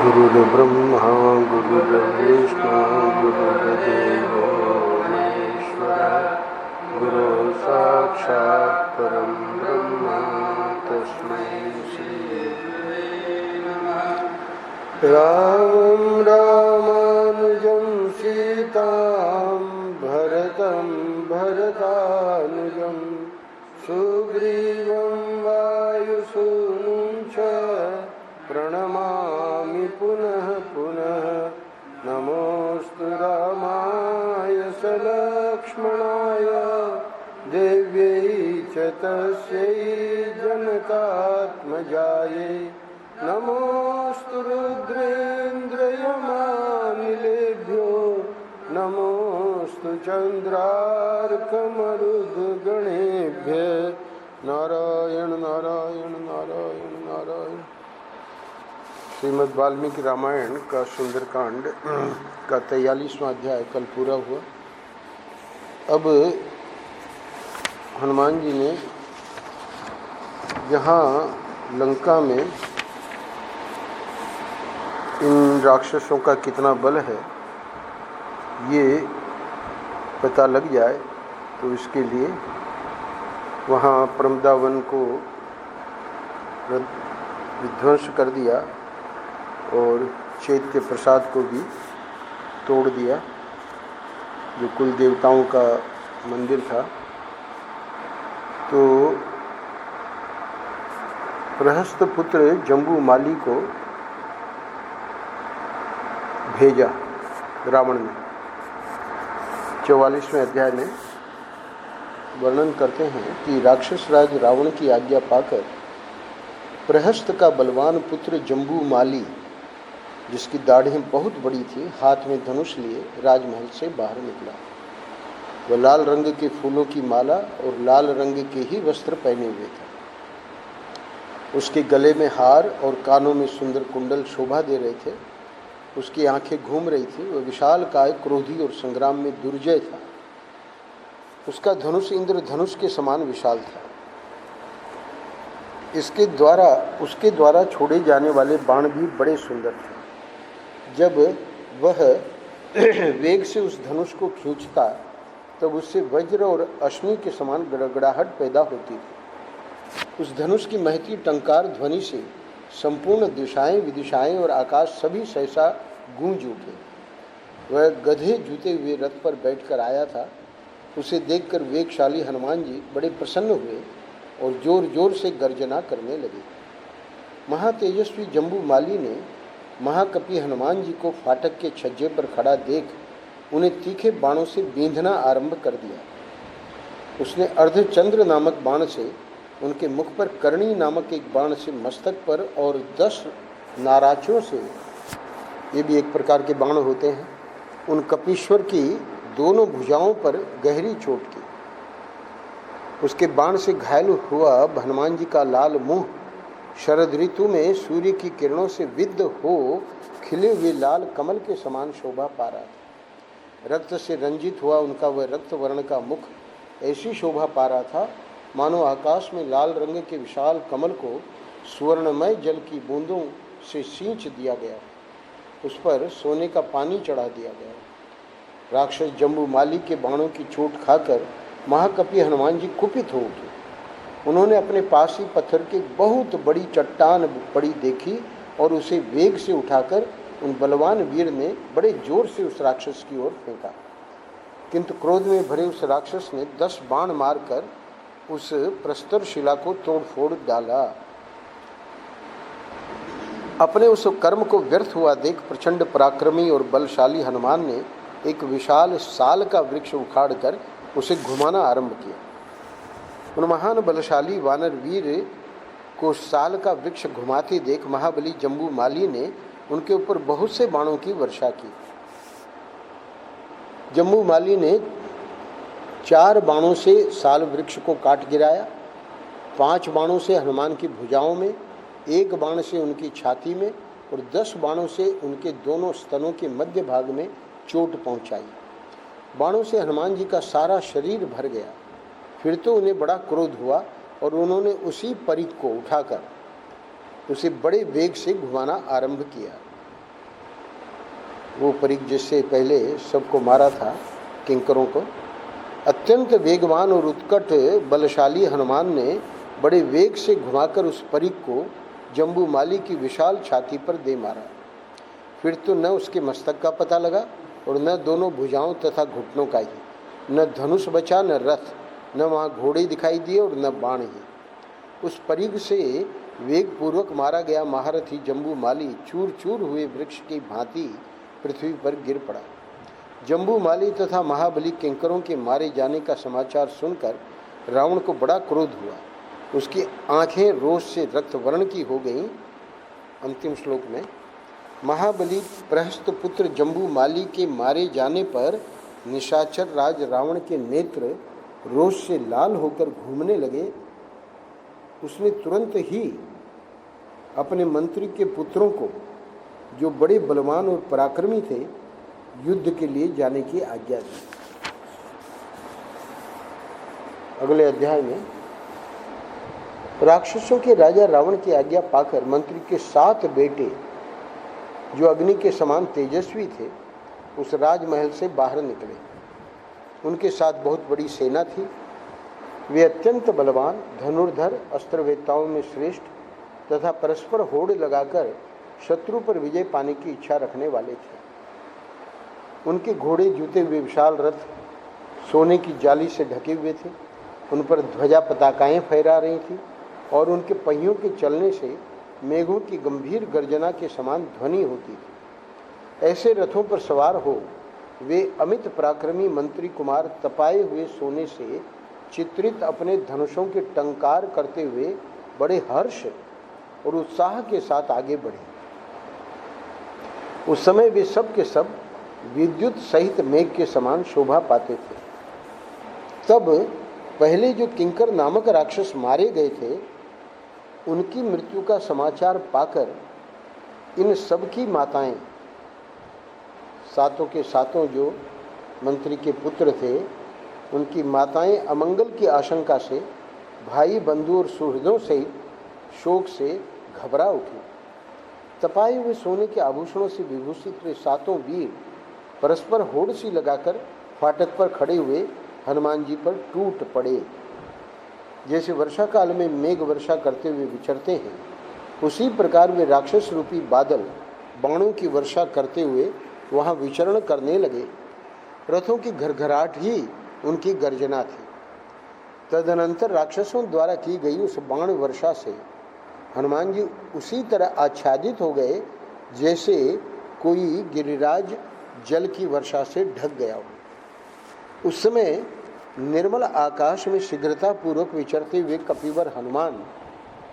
गुरुर्ब्रह्मा गुरुर्विष्णु गुरुर्देवो महेश्वरः गुरुः साक्षात् परं ब्रह्म तस्मै श्री रामं रामानुजं सीतां भरतं भरतानुजं सुग्रीवं वायुसूनुं च प्रणमामि पुनः पुनः नमोऽस्तु रामाय सलक्ष्मणाय देव्यै च तस्यै जनकात्मजायै नमोऽस्तु रुद्रेन्द्रयमानिलेभ्यो नमोऽस्तु चन्द्रार्कमरुद्गणेभ्यः नारायण नारायण नारायण नारायण। श्रीमद् वाल्मीकि रामायण का सुंदरकांड का 43वां अध्याय कल पूरा हुआ। अब हनुमान जी ने यहाँ लंका में इन राक्षसों का कितना बल है ये पता लग जाए, तो इसके लिए वहाँ प्रमदावन को विध्वंस कर दिया और चैत्य प्रसाद को भी तोड़ दिया, जो कुल देवताओं का मंदिर था। तो प्रहस्त पुत्र जम्बूमाली को भेजा रावण ने। 44वें अध्याय में वर्णन करते हैं कि राक्षस राज रावण की आज्ञा पाकर प्रहस्त का बलवान पुत्र जम्बूमाली, जिसकी दाढ़ी बहुत बड़ी थी, हाथ में धनुष लिए राजमहल से बाहर निकला। वह लाल रंग के फूलों की माला और लाल रंग के ही वस्त्र पहने हुए था। उसके गले में हार और कानों में सुंदर कुंडल शोभा दे रहे थे। उसकी आंखें घूम रही थी। वह विशाल काय, क्रोधी और संग्राम में दुर्जय था। उसका धनुष इंद्र धनुष के समान विशाल था। उसके द्वारा छोड़े जाने वाले बाण भी बड़े सुंदर थे। जब वह वेग से उस धनुष को खींचता तब उससे वज्र और अश्नि के समान गड़गड़ाहट पैदा होती थी। उस धनुष की महती टंकार ध्वनि से संपूर्ण दिशाएं, विदिशाएं और आकाश सभी सहसा गूंज उठे। वह गधे जूते हुए रथ पर बैठकर आया था। उसे देखकर वेगशाली हनुमान जी बड़े प्रसन्न हुए और जोर जोर से गर्जना करने लगे। महातेजस्वी जम्बूमाली ने महाकपि हनुमान जी को फाटक के छज्जे पर खड़ा देख उन्हें तीखे बाणों से बींधना आरंभ कर दिया। उसने अर्धचंद्र नामक बाण से उनके मुख पर, करणी नामक एक बाण से मस्तक पर और 10 नाराचों से, ये भी एक प्रकार के बाण होते हैं, उन कपीश्वर की दोनों भुजाओं पर गहरी चोट की। उसके बाण से घायल हुआ हनुमान जी का लाल मुंह शरद ऋतु में सूर्य की किरणों से विद्ध हो खिले हुए लाल कमल के समान शोभा पा रहा था। रक्त से रंजित हुआ उनका वह रक्त वर्ण का मुख ऐसी शोभा पा रहा था मानो आकाश में लाल रंग के विशाल कमल को स्वर्णमय जल की बूंदों से सींच दिया गया, उस पर सोने का पानी चढ़ा दिया गया। राक्षस जम्बूमाली के बाणों की चोट खाकर महाकपि हनुमान जी कुपित हो उठे। उन्होंने अपने पास ही पत्थर की बहुत बड़ी चट्टान पड़ी देखी और उसे वेग से उठाकर उन बलवान वीर ने बड़े जोर से उस राक्षस की ओर फेंका। किंतु क्रोध में भरे उस राक्षस ने 10 बाण मारकर उस प्रस्तर शिला को तोड़ फोड़ डाला। अपने उस कर्म को व्यर्थ हुआ देख प्रचंड पराक्रमी और बलशाली हनुमान ने एक विशाल साल का वृक्ष उखाड़कर उसे घुमाना आरंभ किया। उन महान बलशाली वानर वीर को साल का वृक्ष घुमाते देख महाबली जम्बूमाली ने उनके ऊपर बहुत से बाणों की वर्षा की। जम्बूमाली ने 4 बाणों से साल वृक्ष को काट गिराया, 5 बाणों से हनुमान की भुजाओं में, 1 बाण से उनकी छाती में और 10 बाणों से उनके दोनों स्तनों के मध्य भाग में चोट पहुंचाई। बाणों से हनुमान जी का सारा शरीर भर गया। फिर तो उन्हें बड़ा क्रोध हुआ और उन्होंने उसी परिख को उठाकर उसे बड़े वेग से घुमाना आरंभ किया। वो परीख जिससे पहले सबको मारा था, किंकरों को। अत्यंत वेगवान और उत्कट बलशाली हनुमान ने बड़े वेग से घुमाकर उस परीख को जम्बूमाली की विशाल छाती पर दे मारा। फिर तो न उसके मस्तक का पता लगा और न दोनों भुजाओं तथा घुटनों का ही, न धनुष बचा न रथ, न वहाँ घोड़े दिखाई दिए और न बाण ही। उस परीघ से वेगपूर्वक मारा गया महारथी जम्बूमाली चूर चूर हुए वृक्ष की भांति पृथ्वी पर गिर पड़ा। जम्बूमाली तथा महाबली किंकरों के मारे जाने का समाचार सुनकर रावण को बड़ा क्रोध हुआ। उसकी आंखें रोष से रक्तवर्ण की हो गईं। अंतिम श्लोक में महाबली प्रहस्त पुत्र जम्बूमाली के मारे जाने पर निशाचर राज रावण के नेत्र रोष से लाल होकर घूमने लगे। उसने तुरंत ही अपने मंत्री के पुत्रों को, जो बड़े बलवान और पराक्रमी थे, युद्ध के लिए जाने की आज्ञा दी। अगले अध्याय में राक्षसों के राजा रावण की आज्ञा पाकर मंत्री के 7 बेटे, जो अग्नि के समान तेजस्वी थे, उस राजमहल से बाहर निकले। उनके साथ बहुत बड़ी सेना थी। वे अत्यंत बलवान, धनुर्धर, अस्त्रवेत्ताओं में श्रेष्ठ तथा परस्पर होड़ लगाकर शत्रु पर विजय पाने की इच्छा रखने वाले थे। उनके घोड़े जूते हुए विशाल रथ सोने की जाली से ढके हुए थे। उन पर ध्वजा पताकाएं फहरा रही थी और उनके पहियों के चलने से मेघों की गंभीर गर्जना के समान ध्वनि होती थी। ऐसे रथों पर सवार हो वे अमित पराक्रमी मंत्री कुमार तपाए हुए सोने से चित्रित अपने धनुषों के टंकार करते हुए बड़े हर्ष और उत्साह के साथ आगे बढ़े। उस समय वे सब के सब विद्युत सहित मेघ के समान शोभा पाते थे। तब पहले जो किंकर नामक राक्षस मारे गए थे, उनकी मृत्यु का समाचार पाकर इन सब की माताएं, सातों के सातों जो मंत्री के पुत्र थे, उनकी माताएं अमंगल की आशंका से भाई बंधु और सुहृदों सहित शोक से घबरा उठी। तपाए हुए सोने के आभूषणों से विभूषित वे 7 वीर परस्पर होड़ सी लगाकर फाटक पर खड़े हुए हनुमान जी पर टूट पड़े। जैसे वर्षा काल में मेघ वर्षा करते हुए विचरते हैं, उसी प्रकार वे राक्षस रूपी बादल बाणों की वर्षा करते हुए वहाँ विचरण करने लगे। रथों की घरघराहट ही उनकी गर्जना थी। तदनंतर राक्षसों द्वारा की गई उस बाण वर्षा से हनुमान जी उसी तरह आच्छादित हो गए जैसे कोई गिरिराज जल की वर्षा से ढक गया हो। उस समय निर्मल आकाश में शीघ्रता पूर्वक विचरते हुए कपिवर हनुमान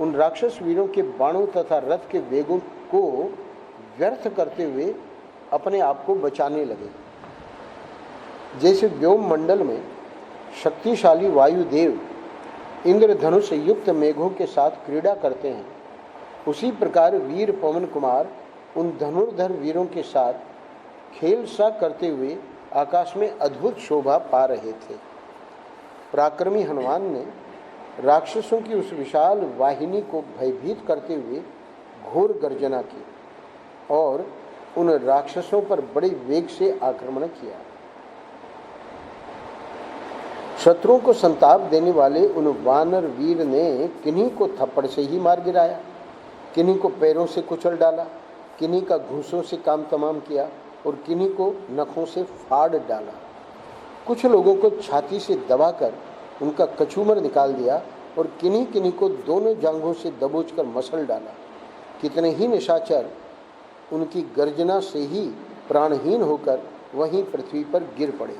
उन राक्षस वीरों के बाणों तथा रथ के वेगों को व्यर्थ करते हुए अपने आप को बचाने लगे। जैसे व्योम मंडल में शक्तिशाली वायुदेव इंद्रधनुष युक्त मेघों के साथ क्रीड़ा करते हैं, उसी प्रकार वीर पवन कुमार उन धनुर्धर वीरों के साथ खेल सा करते हुए आकाश में अद्भुत शोभा पा रहे थे। पराक्रमी हनुमान ने राक्षसों की उस विशाल वाहिनी को भयभीत करते हुए घोर गर्जना की और उन राक्षसों पर बड़े वेग से आक्रमण किया। शत्रुओं को संताप देने वाले उन वानर वीर ने किन्हीं को थप्पड़ से ही मार गिराया, किन्हीं को पैरों से कुचल डाला, किन्हीं का घूंसों से काम तमाम किया और किन्हीं को नखों से फाड़ डाला। कुछ लोगों को छाती से दबाकर उनका कचूमर निकाल दिया और किन्हीं किन्हीं को दोनों जांघों से दबोचकर मसल डाला। कितने ही निशाचर उनकी गर्जना से ही प्राणहीन होकर वहीं पृथ्वी पर गिर पड़े।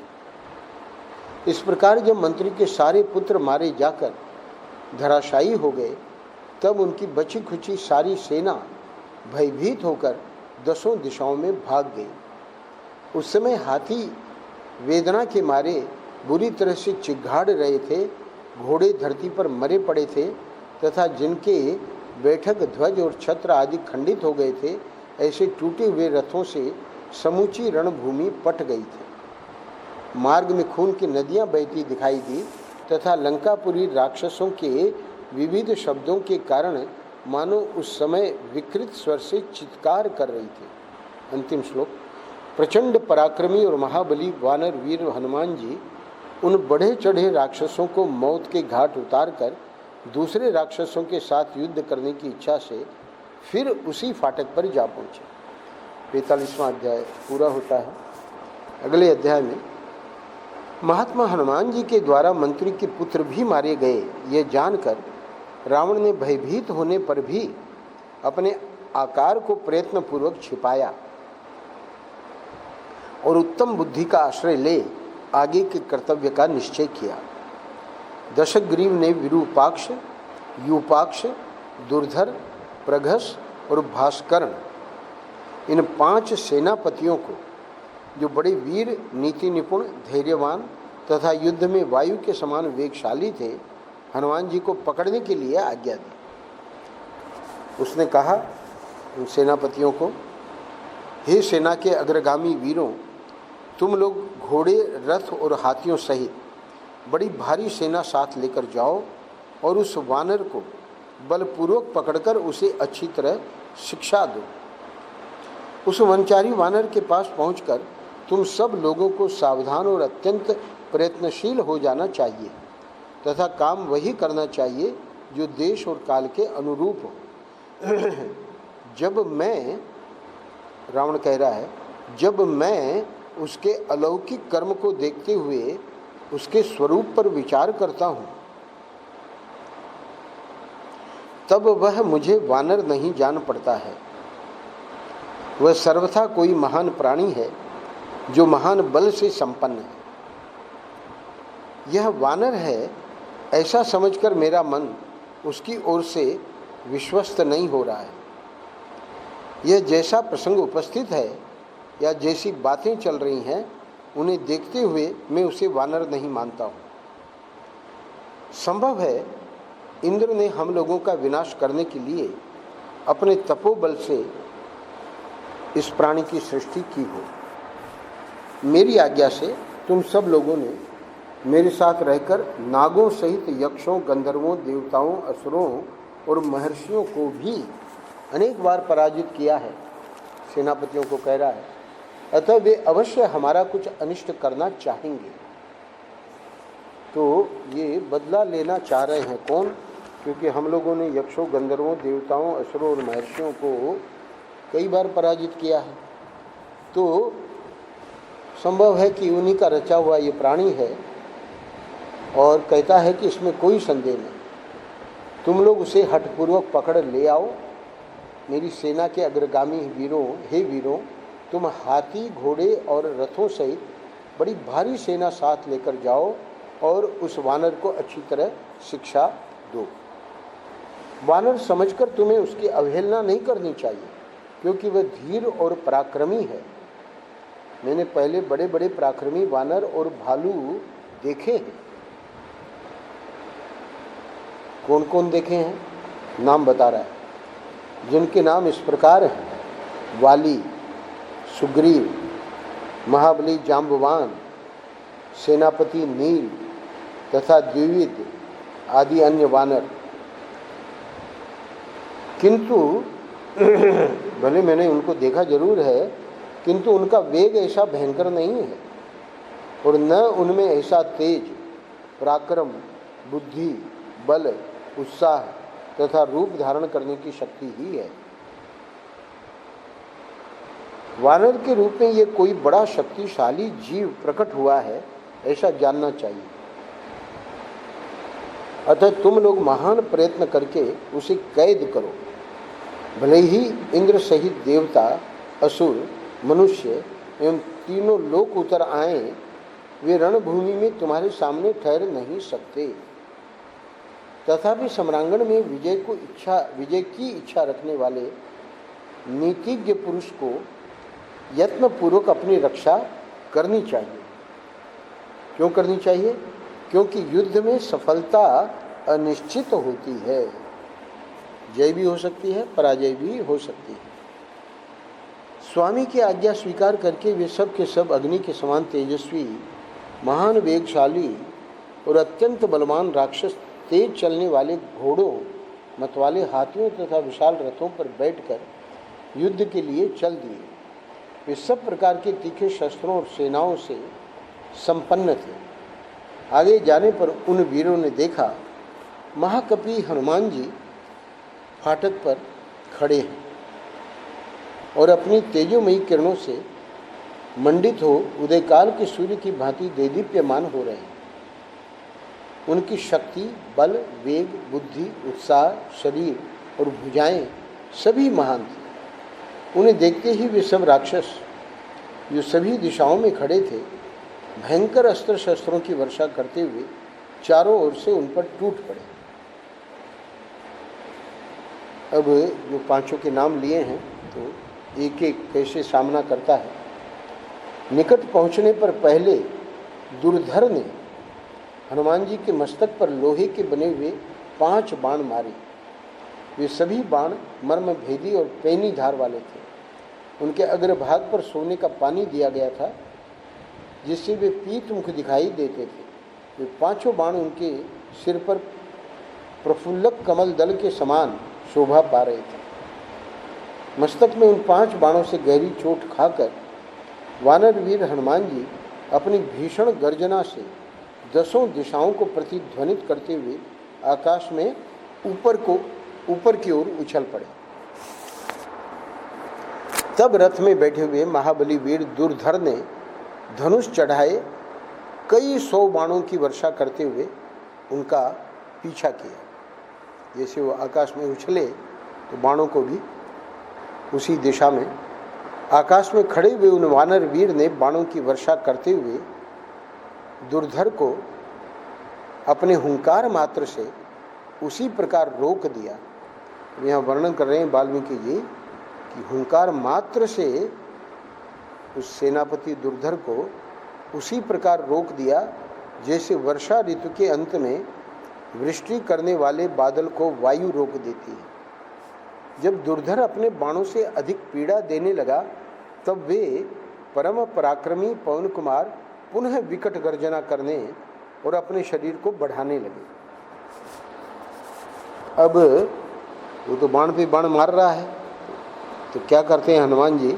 इस प्रकार जब मंत्री के सारे पुत्र मारे जाकर धराशायी हो गए, तब उनकी बची खुची सारी सेना भयभीत होकर 10 दिशाओं में भाग गई। उस समय हाथी वेदना के मारे बुरी तरह से चिघाड़ रहे थे, घोड़े धरती पर मरे पड़े थे तथा जिनके बैठक ध्वज और छत्र आदि खंडित हो गए थे, ऐसे टूटे हुए रथों से समूची रणभूमि पट गई थी। मार्ग में खून की नदियां बहती दिखाई दी तथा लंकापुरी राक्षसों के विविध शब्दों के कारण मानो उस समय विकृत स्वर से चित्कार कर रही थी। अंतिम श्लोक। प्रचंड पराक्रमी और महाबली वानर वीर हनुमान जी उन बढ़े चढ़े राक्षसों को मौत के घाट उतारकर दूसरे राक्षसों के साथ युद्ध करने की इच्छा से फिर उसी फाटक पर जा पहुंचे। 45वां अध्याय पूरा होता है। अगले अध्याय में महात्मा हनुमान जी के द्वारा मंत्री के पुत्र भी मारे गए, ये जानकर रावण ने भयभीत होने पर भी अपने आकार को प्रयत्नपूर्वक छिपाया और उत्तम बुद्धि का आश्रय ले आगे के कर्तव्य का निश्चय किया। दशग्रीव ने विरूपाक्ष, यूपाक्ष, दुर्धर, प्रघस और भास्करण इन 5 सेनापतियों को, जो बड़े वीर, नीति निपुण, धैर्यवान तथा युद्ध में वायु के समान वेगशाली थे, हनुमान जी को पकड़ने के लिए आज्ञा दी। उसने कहा उन सेनापतियों को, हे सेना के अग्रगामी वीरों, तुम लोग घोड़े, रथ और हाथियों सहित बड़ी भारी सेना साथ लेकर जाओ और उस वानर को बलपूर्वक पकड़कर उसे अच्छी तरह शिक्षा दो। उस वनचारी वानर के पास पहुंचकर तुम सब लोगों को सावधान और अत्यंत प्रयत्नशील हो जाना चाहिए तथा काम वही करना चाहिए जो देश और काल के अनुरूप हो। जब मैं, रावण कह रहा है, जब मैं उसके अलौकिक कर्म को देखते हुए उसके स्वरूप पर विचार करता हूँ, तब वह मुझे वानर नहीं जान पड़ता है। वह सर्वथा कोई महान प्राणी है जो महान बल से संपन्न है। यह वानर है ऐसा समझकर मेरा मन उसकी ओर से विश्वस्त नहीं हो रहा है। यह जैसा प्रसंग उपस्थित है या जैसी बातें चल रही हैं, उन्हें देखते हुए मैं उसे वानर नहीं मानता हूँ। संभव है इंद्र ने हम लोगों का विनाश करने के लिए अपने तपोबल से इस प्राणी की सृष्टि की हो। मेरी आज्ञा से तुम सब लोगों ने मेरे साथ रहकर नागों सहित यक्षों, गंधर्वों, देवताओं, असुरों और महर्षियों को भी अनेक बार पराजित किया है। सेनापतियों को कह रहा है, अतः वे अवश्य हमारा कुछ अनिष्ट करना चाहेंगे। तो ये बदला लेना चाह रहे हैं कौन? क्योंकि हम लोगों ने यक्षों, गंधर्वों, देवताओं, असुरों और महर्षियों को कई बार पराजित किया है। तो संभव है कि उन्हीं का रचा हुआ ये प्राणी है और कहता है कि इसमें कोई संदेह नहीं, तुम लोग उसे हठपूर्वक पकड़ ले आओ। मेरी सेना के अग्रगामी वीरों, हे वीरों, तुम हाथी, घोड़े और रथों सहित बड़ी भारी सेना साथ लेकर जाओ और उस वानर को अच्छी तरह शिक्षा दो। वानर समझकर तुम्हें उसकी अवहेलना नहीं करनी चाहिए, क्योंकि वह धीर और पराक्रमी है। मैंने पहले बड़े बड़े पराक्रमी वानर और भालू देखे हैं। कौन कौन देखे हैं? नाम बता रहा है, जिनके नाम इस प्रकार हैं: वाली, सुग्रीव, महाबली जाम्बवान, सेनापति नील तथा द्विविद आदि अन्य वानर। किंतु भले मैंने उनको देखा जरूर है, किंतु उनका वेग ऐसा भयंकर नहीं है और न उनमें ऐसा तेज, पराक्रम, बुद्धि, बल, उत्साह तथा रूप धारण करने की शक्ति ही है। वानर के रूप में ये कोई बड़ा शक्तिशाली जीव प्रकट हुआ है, ऐसा जानना चाहिए। अतः तुम लोग महान प्रयत्न करके उसे कैद करो। भले ही इंद्र सहित देवता, असुर, मनुष्य एवं तीनों लोक उतर आए, वे रणभूमि में तुम्हारे सामने ठहर नहीं सकते। तथापि सम्रांगण में विजय की इच्छा रखने वाले नीतिज्ञ पुरुष को यत्नपूर्वक अपनी रक्षा करनी चाहिए। क्यों करनी चाहिए? क्योंकि युद्ध में सफलता अनिश्चित होती है। जय भी हो सकती है, पराजय भी हो सकती है। स्वामी की आज्ञा स्वीकार करके वे सब के सब अग्नि के समान तेजस्वी, महान वेगशाली और अत्यंत बलवान राक्षस तेज चलने वाले घोड़ों, मतवाले हाथियों तथा विशाल रथों पर बैठकर युद्ध के लिए चल दिए। वे सब प्रकार के तीखे शस्त्रों और सेनाओं से संपन्न थे। आगे जाने पर उन वीरों ने देखा महाकपि हनुमान जी फाटक पर खड़े हैं और अपनी तेजोमयी किरणों से मंडित हो उदयकाल के सूर्य की भांति देदीप्यमान हो रहे हैं। उनकी शक्ति, बल, वेग, बुद्धि, उत्साह, शरीर और भुजाएं सभी महान थी। उन्हें देखते ही वे सब राक्षस जो सभी दिशाओं में खड़े थे भयंकर अस्त्र शस्त्रों की वर्षा करते हुए चारों ओर से उन पर टूट पड़े। अब जो पांचों के नाम लिए हैं तो एक एक कैसे सामना करता है। निकट पहुंचने पर पहले दुर्धर ने हनुमान जी के मस्तक पर लोहे के बने हुए 5 बाण मारे। वे सभी बाण मर्म भेदी और पैनी धार वाले थे। उनके अग्रभाग पर सोने का पानी दिया गया था जिससे वे पीत मुख दिखाई देते थे। वे 5 बाण उनके सिर पर प्रफुल्लक कमल दल के समान शोभा पा रहे थे। मस्तक में उन 5 बाणों से गहरी चोट खाकर वानर वीर हनुमान जी अपनी भीषण गर्जना से 10 दिशाओं को प्रतिध्वनित करते हुए आकाश में ऊपर की ओर उछल पड़े। तब रथ में बैठे हुए महाबली वीर दुर्धर ने धनुष चढ़ाए कई 100 बाणों की वर्षा करते हुए उनका पीछा किया। जैसे वो आकाश में उछले तो बाणों को भी उसी दिशा में, आकाश में खड़े हुए उन वानर वीर ने बाणों की वर्षा करते हुए दुर्धर को अपने हुंकार मात्र से उसी प्रकार रोक दिया। यहाँ वर्णन कर रहे हैं वाल्मीकि जी कि हुंकार मात्र से उस सेनापति दुर्धर को उसी प्रकार रोक दिया जैसे वर्षा ऋतु के अंत में वृष्टि करने वाले बादल को वायु रोक देती है। जब दुर्धर अपने बाणों से अधिक पीड़ा देने लगा तब वे परम पराक्रमी पवन कुमार पुनः विकट गर्जना करने और अपने शरीर को बढ़ाने लगे। अब वो तो बाण पे बाण मार रहा है तो क्या करते हैं हनुमान जी,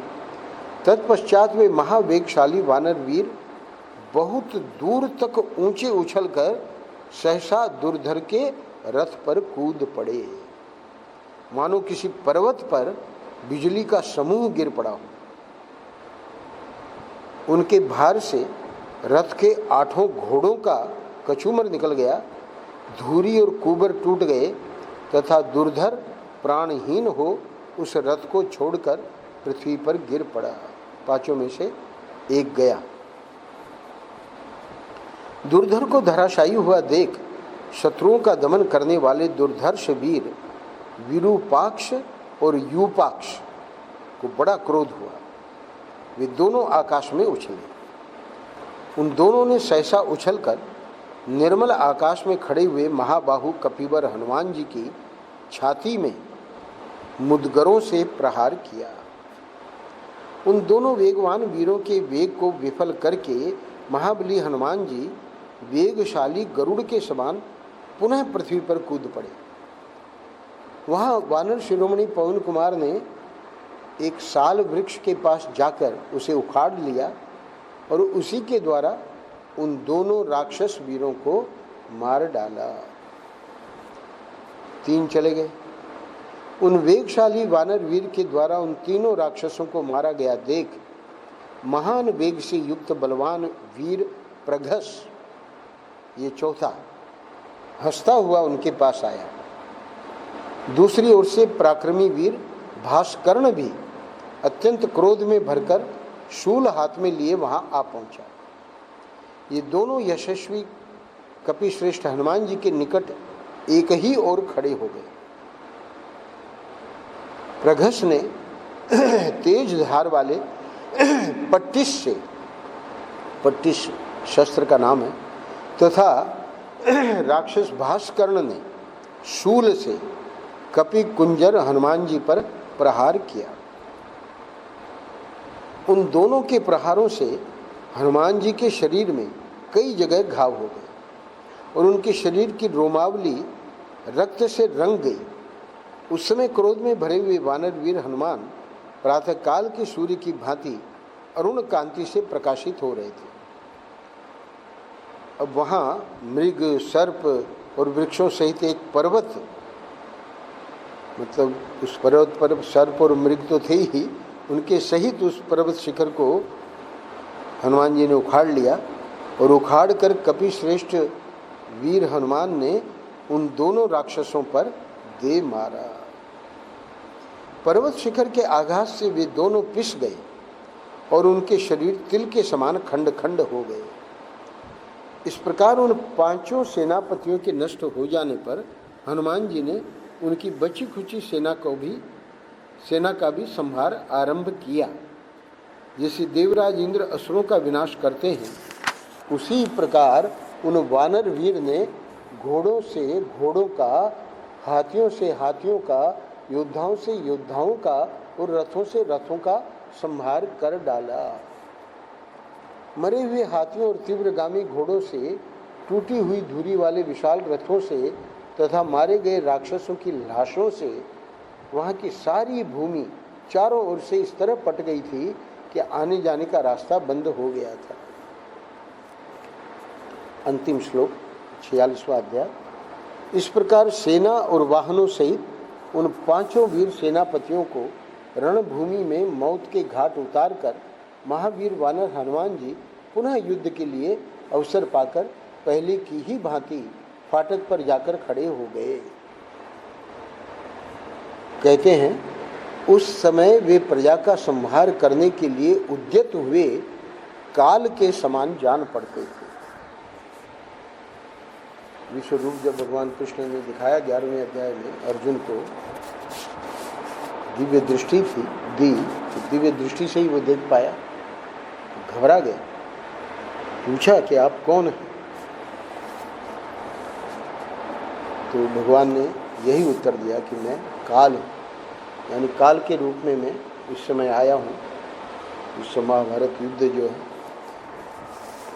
तत्पश्चात वे महावेगशाली वानर वीर बहुत दूर तक ऊंचे उछलकर सहसा दुर्धर के रथ पर कूद पड़े, मानो किसी पर्वत पर बिजली का समूह गिर पड़ा हो। उनके भार से रथ के 8 घोड़ों का कछुमर निकल गया, धूरी और कुबर टूट गए तथा दुर्धर प्राणहीन हो उस रथ को छोड़कर पृथ्वी पर गिर पड़ा। 5 में से एक गया। दुर्धर को धराशायी हुआ देख शत्रुओं का दमन करने वाले दुर्धर्ष वीर विरूपाक्ष और यूपाक्ष को बड़ा क्रोध हुआ। वे दोनों आकाश में उछले। उन दोनों ने सहसा उछलकर निर्मल आकाश में खड़े हुए महाबाहु कपिवर हनुमान जी की छाती में मुदगरों से प्रहार किया। उन दोनों वेगवान वीरों के वेग को विफल करके महाबली हनुमान जी वेगशाली गरुड़ के समान पुनः पृथ्वी पर कूद पड़े। वहाँ वानर शिरोमणि पवन कुमार ने एक साल वृक्ष के पास जाकर उसे उखाड़ लिया और उसी के द्वारा उन दोनों राक्षस वीरों को मार डाला। 3 चले गए। उन वेगशाली वानर वीर के द्वारा उन तीनों राक्षसों को मारा गया देख महान वेग से युक्त बलवान वीर प्रघस, ये चौथा, हंसता हुआ उनके पास आया। दूसरी ओर से पराक्रमी वीर भास्कर्ण भी अत्यंत क्रोध में भरकर शूल हाथ में लिए वहां आ पहुंचा। ये दोनों यशस्वी कपिश्रेष्ठ हनुमान जी के निकट एक ही ओर खड़े हो गए। प्रघस ने तेज धार वाले पट्टिस शस्त्र का नाम है तथा राक्षस भास्कर्ण ने शूल से कपि कुंजर हनुमान जी पर प्रहार किया। उन दोनों के प्रहारों से हनुमान जी के शरीर में कई जगह घाव हो गए और उनके शरीर की रोमावली रक्त से रंग गई। उस समय क्रोध में भरे हुए वानर वीर हनुमान प्रातःकाल के सूर्य की भांति अरुण कांति से प्रकाशित हो रहे थे। अब वहाँ मृग, सर्प और वृक्षों सहित एक पर्वत, मतलब उस पर्वत पर सर्प और मृग तो थे ही, उनके सहित उस पर्वत शिखर को हनुमान जी ने उखाड़ लिया और उखाड़ कर कपि श्रेष्ठ वीर हनुमान ने उन दोनों राक्षसों पर दे मारा। पर्वत शिखर के आघात से वे दोनों पिस गए और उनके शरीर तिल के समान खंड खंड हो गए। इस प्रकार उन पांचों सेनापतियों के नष्ट हो जाने पर हनुमान जी ने उनकी बची खुची सेना का भी संहार आरंभ किया। जैसे देवराज इंद्र असुरों का विनाश करते हैं, उसी प्रकार उन वानर वीर ने घोड़ों से घोड़ों का, हाथियों से हाथियों का, योद्धाओं से योद्धाओं का और रथों से रथों का संहार कर डाला। मरे हुए हाथियों और तीव्रगामी घोड़ों से, टूटी हुई धुरी वाले विशाल रथों से तथा मारे गए राक्षसों की लाशों से वहाँ की सारी भूमि चारों ओर से इस तरह पट गई थी कि आने जाने का रास्ता बंद हो गया था। अंतिम श्लोक 46वां अध्याय। इस प्रकार सेना और वाहनों सहित उन पांचों वीर सेनापतियों को रणभूमि में मौत के घाट उतार कर महावीर वानर हनुमान जी पुनः युद्ध के लिए अवसर पाकर पहले की ही भांति फाटक पर जाकर खड़े हो गए। कहते हैं, उस समय वे प्रजा का संहार करने के लिए उद्यत हुए काल के समान जान पड़ते थे। विश्व रूप जब भगवान कृष्ण ने दिखाया 11वें अध्याय में अर्जुन को, दिव्य दृष्टि दी, तो दिव्य दृष्टि से ही वो देख पाया, घबरा गया, पूछा कि आप कौन हैं? तो भगवान ने यही उत्तर दिया कि मैं काल हूँ, यानी काल के रूप में मैं इस समय आया हूँ। इस महाभारत युद्ध जो है,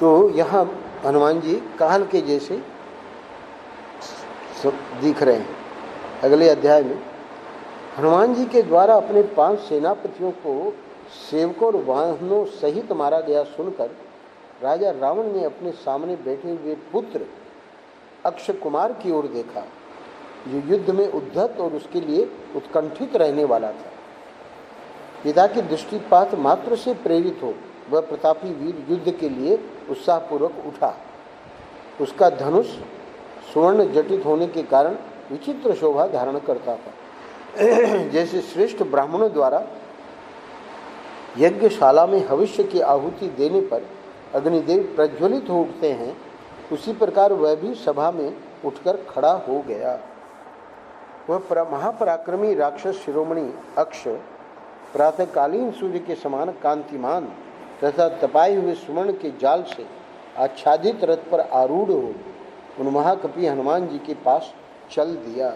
तो यहाँ हनुमान जी काल के जैसे सब दिख रहे हैं। अगले अध्याय में हनुमान जी के द्वारा अपने 5 सेनापतियों को सेवकों और वाहनों सहित मारा गया सुनकर राजा रावण ने अपने सामने बैठे हुए पुत्र अक्षय कुमार की ओर देखा, जो युद्ध में उद्धत और उसके लिए उत्कंठित रहने वाला था। पिता की दृष्टिपात मात्र से प्रेरित हो वह प्रतापी वीर युद्ध के लिए उत्साहपूर्वक उठा। उसका धनुष स्वर्ण जटित होने के कारण विचित्र शोभा धारण करता था। जैसे श्रेष्ठ ब्राह्मणों द्वारा यज्ञशाला में भविष्य की आहुति देने पर अग्निदेव प्रज्वलित हो उठते हैं, उसी प्रकार वह भी सभा में उठकर खड़ा हो गया। वह महापराक्रमी राक्षस शिरोमणि अक्ष प्रातःकालीन सूर्य के समान कांतिमान तथा तपाए हुए सुवर्ण के जाल से आच्छादित रथ पर आरूढ़ हो उन महाकपि हनुमान जी के पास चल दिया।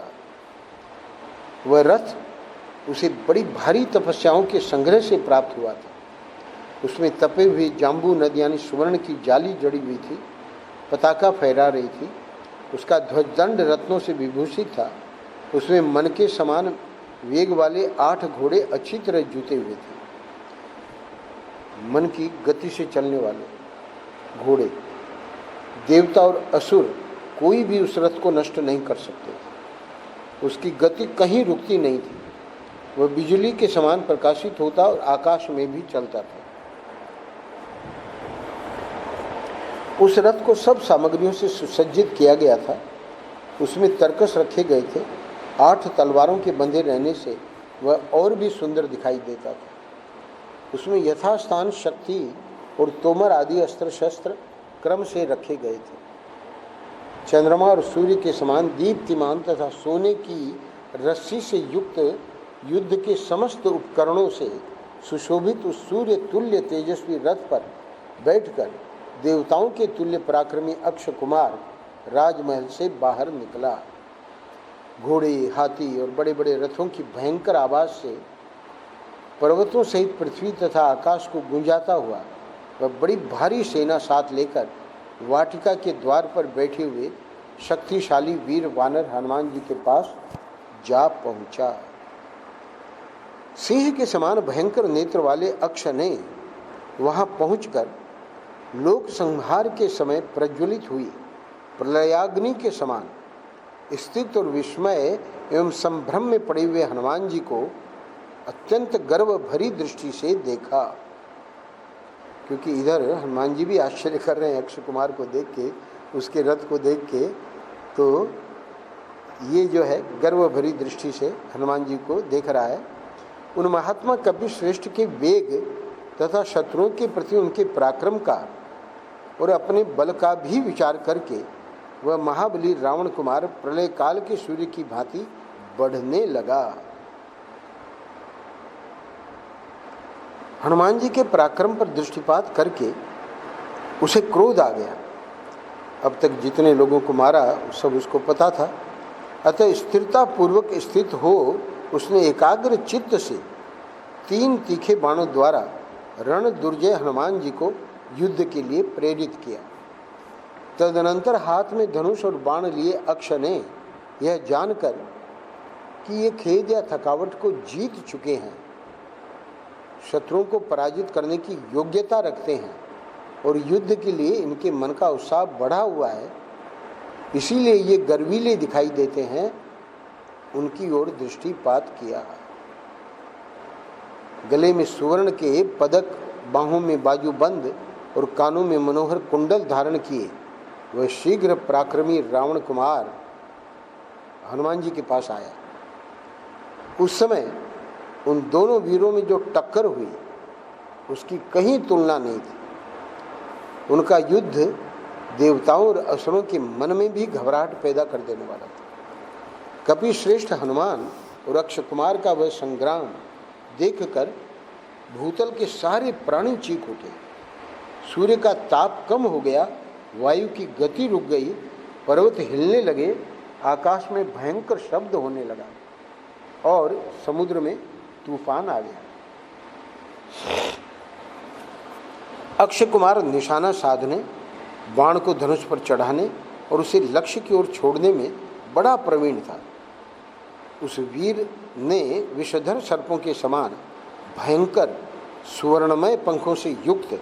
वह रथ उसे बड़ी भारी तपस्याओं के संग्रह से प्राप्त हुआ था। उसमें तपे हुए जाम्बू नदी यानी सुवर्ण की जाली जड़ी हुई थी, पताका फहरा रही थी। उसका ध्वजदंड रत्नों से विभूषित था। उसमें मन के समान वेग वाले 8 घोड़े अच्छी तरह जुते हुए थे। मन की गति से चलने वाले घोड़े। देवता और असुर कोई भी उस रथ को नष्ट नहीं कर सकते थे। उसकी गति कहीं रुकती नहीं थी। वह बिजली के समान प्रकाशित होता और आकाश में भी चलता था। उस रथ को सब सामग्रियों से सुसज्जित किया गया था। उसमें तरकस रखे गए थे। 8 तलवारों के बंधे रहने से वह और भी सुंदर दिखाई देता था। उसमें यथास्थान शक्ति और तोमर आदि अस्त्र शस्त्र क्रम से रखे गए थे। चंद्रमा और सूर्य के समान दीप्तिमान तथा सोने की रस्सी से युक्त युद्ध के समस्त उपकरणों से सुशोभित उस सूर्य तुल्य तेजस्वी रथ पर बैठकर देवताओं के तुल्य पराक्रमी अक्षय कुमार राजमहल से बाहर निकला। घोड़े, हाथी और बड़े बड़े रथों की भयंकर आवाज से पर्वतों सहित पृथ्वी तथा आकाश को गूंजाता हुआ वह बड़ी भारी सेना साथ लेकर वाटिका के द्वार पर बैठे हुए शक्तिशाली वीर वानर हनुमान जी के पास जा पहुंचा। सिंह के समान भयंकर नेत्र वाले अक्ष ने वहाँ पहुंचकर लोक संहार के समय प्रज्वलित हुई प्रलयाग्नि के समान स्थित और विस्मय एवं संभ्रम में पड़े हुए हनुमान जी को अत्यंत गर्व भरी दृष्टि से देखा। क्योंकि इधर हनुमान जी भी आश्चर्य कर रहे हैं अक्षय कुमार को देख के, उसके रथ को देख के, तो ये जो है गर्व भरी दृष्टि से हनुमान जी को देख रहा है। उन महात्मा कपि श्रेष्ठ के वेग तथा शत्रुओं के प्रति उनके पराक्रम का और अपने बल का भी विचार करके वह महाबली रावण कुमार प्रलय काल के सूर्य की भांति बढ़ने लगा। हनुमान जी के पराक्रम पर दृष्टिपात करके उसे क्रोध आ गया। अब तक जितने लोगों को मारा सब उसको पता था, अतः स्थिरता पूर्वक स्थित हो उसने एकाग्र चित्त से 3 तीखे बाणों द्वारा रण दुर्जय हनुमान जी को युद्ध के लिए प्रेरित किया। तदनंतर हाथ में धनुष और बाण लिए अक्ष ने यह जानकर कि ये खेद या थकावट को जीत चुके हैं, शत्रुओं को पराजित करने की योग्यता रखते हैं और युद्ध के लिए इनके मन का उत्साह बढ़ा हुआ है, इसीलिए ये गर्वीले दिखाई देते हैं, उनकी ओर दृष्टिपात किया। गले में सुवर्ण के पदक, बाहों में बाजूबंद और कानों में मनोहर कुंडल धारण किए वह शीघ्र पराक्रमी रावण कुमार हनुमान जी के पास आया। उस समय उन दोनों वीरों में जो टक्कर हुई उसकी कहीं तुलना नहीं थी। उनका युद्ध देवताओं और असुरों के मन में भी घबराहट पैदा कर देने वाला था। कपि श्रेष्ठ हनुमान और अक्षय कुमार का वह संग्राम देखकर भूतल के सारे प्राणी चीख उठे। सूर्य का ताप कम हो गया, वायु की गति रुक गई, पर्वत हिलने लगे, आकाश में भयंकर शब्द होने लगा और समुद्र में तूफान आ गया। अक्षय कुमार निशाना साधने, बाण को धनुष पर चढ़ाने और उसे लक्ष्य की ओर छोड़ने में बड़ा प्रवीण था। उस वीर ने विषधर सर्पों के समान भयंकर सुवर्णमय पंखों से युक्त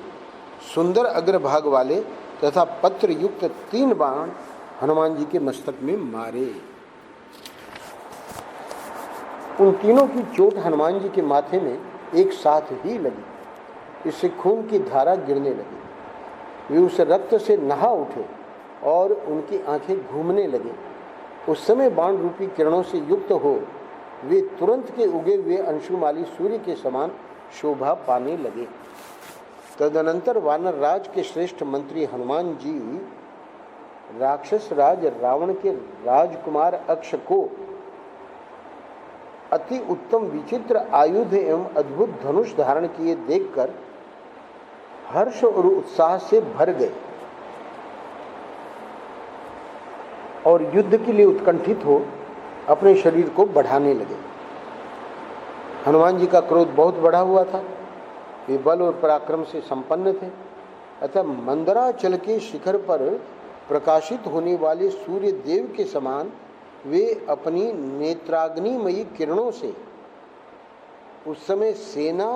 सुंदर अग्रभाग वाले तथा पत्र युक्त 3 बाण हनुमान जी के मस्तक में मारे। उन तीनों की चोट हनुमान जी के माथे में एक साथ ही लगी, इससे खून की धारा गिरने लगी। वे उस रक्त से नहा उठे और उनकी आंखें घूमने लगी। उस समय बाण रूपी किरणों से युक्त हो वे तुरंत के उगे हुए अंशुमाली सूर्य के समान शोभा पाने लगे। तदनंतर वानर राज के श्रेष्ठ मंत्री हनुमान जी राक्षस राज रावण के राजकुमार अक्ष को अति उत्तम विचित्र आयुध एवं अद्भुत धनुष धारण किए देखकर हर्ष और उत्साह से भर गए और युद्ध के लिए उत्कंठित हो अपने शरीर को बढ़ाने लगे। हनुमान जी का क्रोध बहुत बढ़ा हुआ था, वे बल और पराक्रम से संपन्न थे, अतः मंदराचल के शिखर पर प्रकाशित होने वाले सूर्य देव के समान वे अपनी नेत्राग्निमयी किरणों से उस समय सेना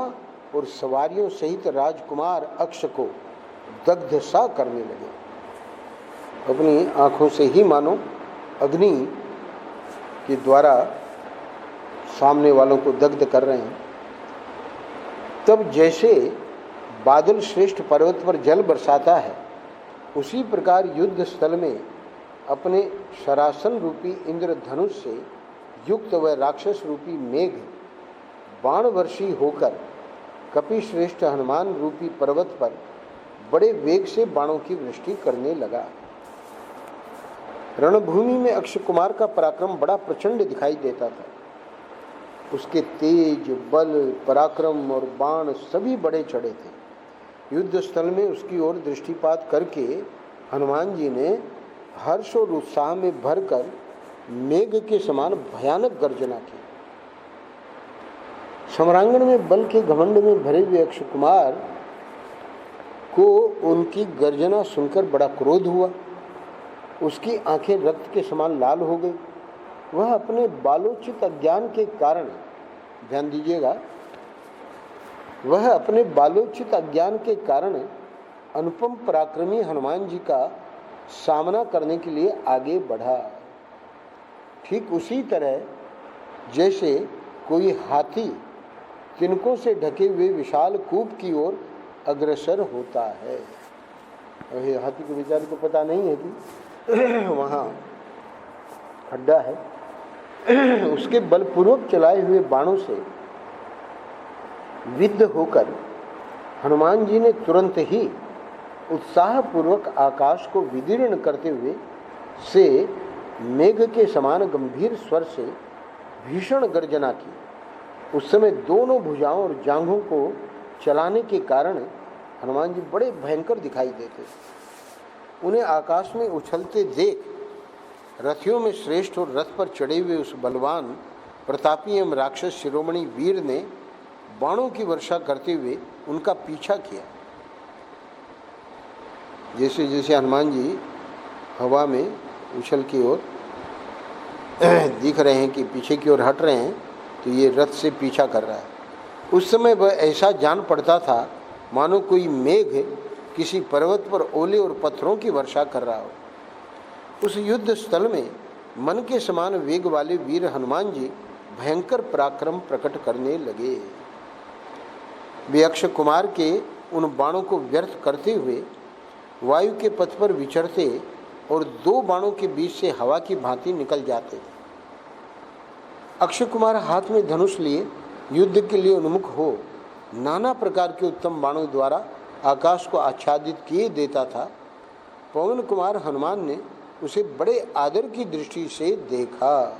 और सवारियों सहित राजकुमार अक्ष को दग्ध सा करने लगे। अपनी आंखों से ही मानो अग्नि के द्वारा सामने वालों को दग्ध कर रहे हैं। तब जैसे बादल श्रेष्ठ पर्वत पर जल बरसाता है, उसी प्रकार युद्ध स्थल में अपने शरासन रूपी इंद्रधनुष से युक्त वह राक्षस रूपी मेघ बाणवर्षी होकर कपि श्रेष्ठ हनुमान रूपी पर्वत पर बड़े वेग से बाणों की वृष्टि करने लगा। रणभूमि में अक्षय कुमार का पराक्रम बड़ा प्रचंड दिखाई देता था। उसके तेज, बल, पराक्रम और बाण सभी बड़े चढ़े थे। युद्ध स्थल में उसकी ओर दृष्टिपात करके हनुमान जी ने हर्ष और उत्साह में भरकर मेघ के समान भयानक गर्जना की। सम्रांगण में बल के घमंड में भरे हुए अक्षय कुमार को उनकी गर्जना सुनकर बड़ा क्रोध हुआ। उसकी आंखें रक्त के समान लाल हो गई। वह अपने बालोचित अज्ञान के कारण, ध्यान दीजिएगा, वह अपने बालोचित अज्ञान के कारण अनुपम पराक्रमी हनुमान जी का सामना करने के लिए आगे बढ़ा। ठीक उसी तरह जैसे कोई हाथी तिनकों से ढके हुए विशाल कूप की ओर अग्रसर होता है। और ये हाथी के बेचारे को पता नहीं है कि वहाँ खड्डा है। उसके बलपूर्वक चलाए हुए बाणों से विद्ध होकर हनुमान जी ने तुरंत ही उत्साहपूर्वक आकाश को विदीर्ण करते हुए से मेघ के समान गंभीर स्वर से भीषण गर्जना की। उस समय दोनों भुजाओं और जांघों को चलाने के कारण हनुमान जी बड़े भयंकर दिखाई देते। उन्हें आकाश में उछलते देख रथियों में श्रेष्ठ और रथ पर चढ़े हुए उस बलवान प्रतापी एवं राक्षस शिरोमणि वीर ने बाणों की वर्षा करते हुए उनका पीछा किया। जैसे जैसे हनुमान जी हवा में उछल की ओर दिख रहे हैं कि पीछे की ओर हट रहे हैं, तो ये रथ से पीछा कर रहा है। उस समय वह ऐसा जान पड़ता था मानो कोई मेघ किसी पर्वत पर ओले और पत्थरों की वर्षा कर रहा हो। उस युद्ध स्थल में मन के समान वेग वाले वीर हनुमान जी भयंकर पराक्रम प्रकट करने लगे। वे अक्षय कुमार के उन बाणों को व्यर्थ करते हुए वायु के पथ पर विचरते और दो बाणों के बीच से हवा की भांति निकल जाते। अक्षय कुमार हाथ में धनुष लिए युद्ध के लिए उन्मुख हो नाना प्रकार के उत्तम बाणों द्वारा आकाश को आच्छादित किए देता था। पवन कुमार हनुमान ने उसे बड़े आदर की दृष्टि से देखा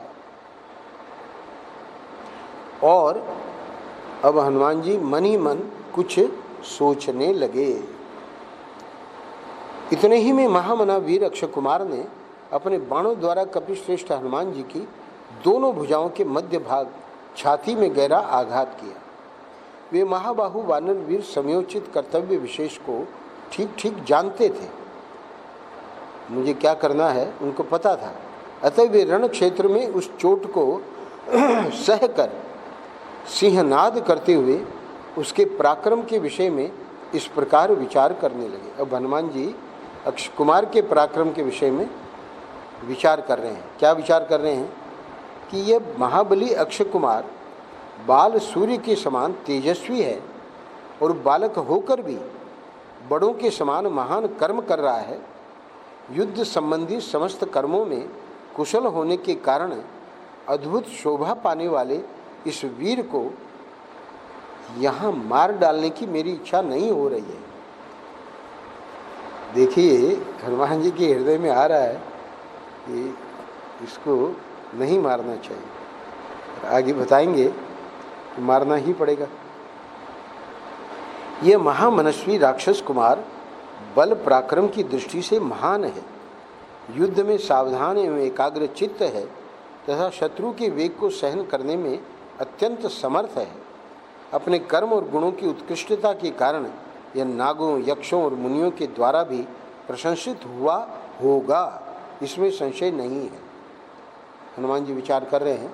और अब हनुमान जी मन ही मन कुछ सोचने लगे। इतने ही में महामना वीर अक्षय कुमार ने अपने बाणों द्वारा कपिश्रेष्ठ हनुमान जी की दोनों भुजाओं के मध्य भाग छाती में गहरा आघात किया। वे महाबाहु वानर वीर समयोचित कर्तव्य विशेष को ठीक ठीक जानते थे। मुझे क्या करना है उनको पता था। अतः वे रण क्षेत्र में उस चोट को सहकर सिंहनाद करते हुए उसके पराक्रम के विषय में इस प्रकार विचार करने लगे। अब हनुमान जी अक्षय कुमार के पराक्रम के विषय में विचार कर रहे हैं। क्या विचार कर रहे हैं कि यह महाबली अक्षय कुमार बाल सूर्य के समान तेजस्वी है और बालक होकर भी बड़ों के समान महान कर्म कर रहा है। युद्ध संबंधी समस्त कर्मों में कुशल होने के कारण अद्भुत शोभा पाने वाले इस वीर को यहाँ मार डालने की मेरी इच्छा नहीं हो रही है। देखिए हनुमान जी के हृदय में आ रहा है कि इसको नहीं मारना चाहिए। आगे बताएंगे कि मारना ही पड़ेगा। यह महामनस्वी राक्षस कुमार बल पराक्रम की दृष्टि से महान है, युद्ध में सावधान एवं एकाग्र चित्त है तथा शत्रु के वेग को सहन करने में अत्यंत समर्थ है। अपने कर्म और गुणों की उत्कृष्टता के कारण यह नागों, यक्षों और मुनियों के द्वारा भी प्रशंसित हुआ होगा, इसमें संशय नहीं है। हनुमान जी विचार कर रहे हैं,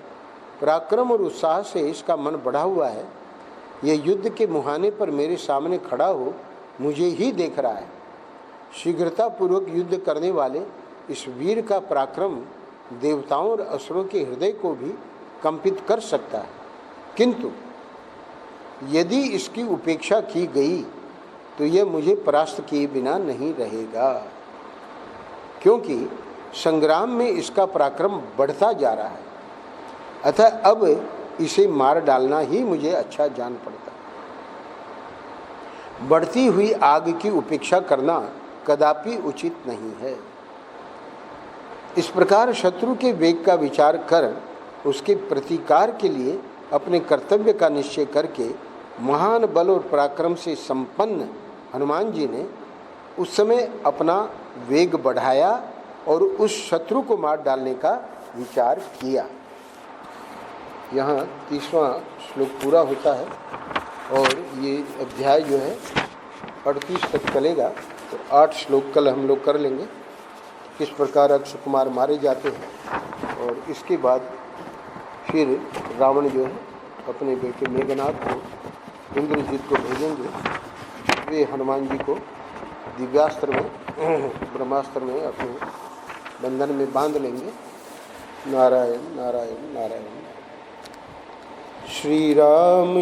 पराक्रम और उत्साह से इसका मन बढ़ा हुआ है। यह युद्ध के मुहाने पर मेरे सामने खड़ा हो मुझे ही देख रहा है। शीघ्रतापूर्वक युद्ध करने वाले इस वीर का पराक्रम देवताओं और असुरों के हृदय को भी कंपित कर सकता है, किंतु यदि इसकी उपेक्षा की गई तो यह मुझे परास्त किए बिना नहीं रहेगा, क्योंकि संग्राम में इसका पराक्रम बढ़ता जा रहा है। अतः अब इसे मार डालना ही मुझे अच्छा जान पड़ता है। बढ़ती हुई आग की उपेक्षा करना कदापि उचित नहीं है। इस प्रकार शत्रु के वेग का विचार कर उसके प्रतिकार के लिए अपने कर्तव्य का निश्चय करके महान बल और पराक्रम से संपन्न हनुमान जी ने उस समय अपना वेग बढ़ाया और उस शत्रु को मार डालने का विचार किया। यहाँ 30वां श्लोक पूरा होता है और ये अध्याय जो है 38 तक चलेगा। तो 8 श्लोक कल हम लोग कर लेंगे, किस प्रकार अक्षय कुमार मारे जाते हैं, और इसके बाद फिर रावण जो है अपने बेटे मेघनाथ को इंद्रजीत को भेजेंगे, वे हनुमान जी को दिव्यास्त्र में ब्रह्मास्त्र में अपने बंधन में बांध लेंगे। नारायण नारायण नारायण। श्री राम